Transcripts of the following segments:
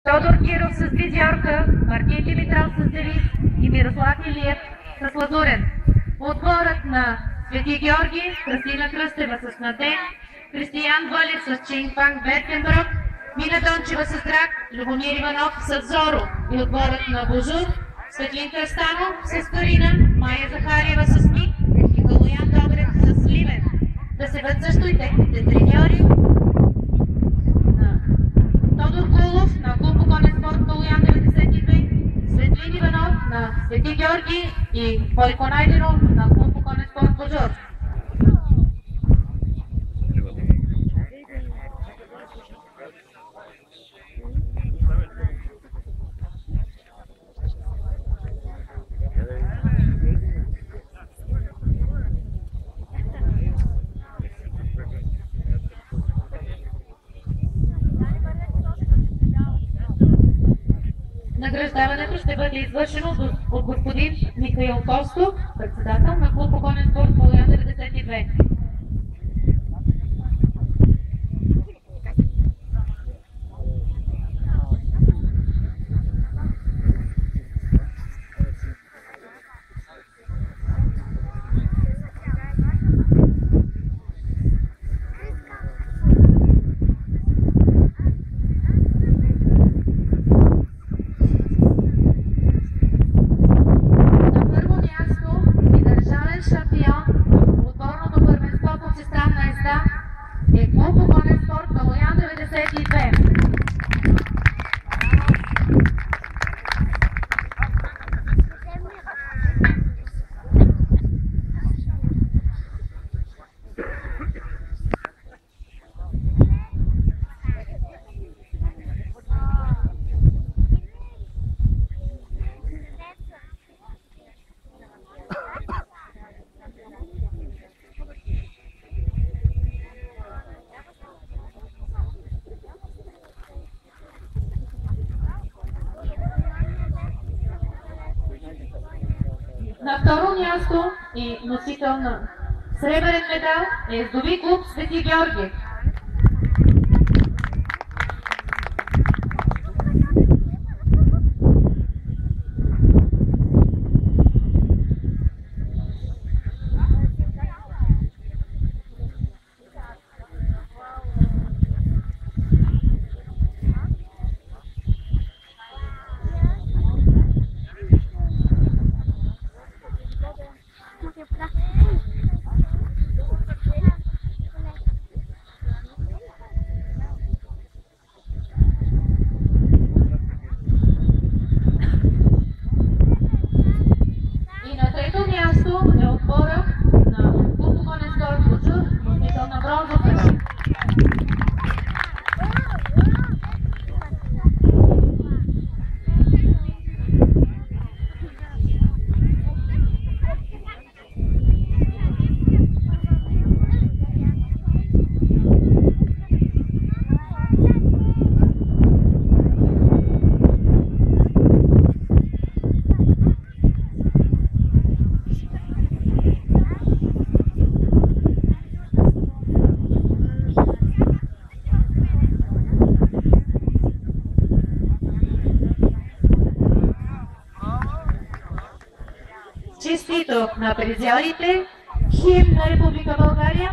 Тодор Киров с визиорка, Мартин Димитров с девиз и Мирослав Илиев с лазурен. Отборът на Свети Георги, Красина Кръстева с Натен, Кристиян Вълев с Чингфанг Бертенброк, Мина Дончева с Драк, Любомир Иванов с Зоро и отборът на Божур, Светлин Кръстанов с Карина, Майя Захариева с Ник и Калоян Добрев с Ливен. Да се бъдат също и техните треньори. Тодор Кулов на клуб Околен спорт Калоян 92, Светлин Иванов на Свети Георги и Бойко Найденов на клуб Околен спорт Божур. Награждаването ще бъде извършено от господин Михаил Костов, председател на клуб Околен спорт Калоян 92. На второ място и носител на сребърен медал е езови клуб Свети Георги. Честито на призерите, химн на Република България.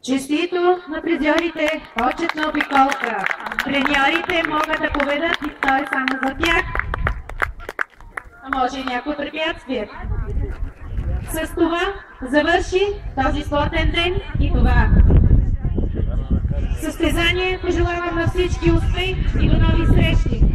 Честито на призьорите, почетна обиколка. Треньорите могат да поведат и той само за тях. А може и някои препятствия. С това завърши този спортен ден и това състезание. Пожелавам на всички успех и до нови срещи!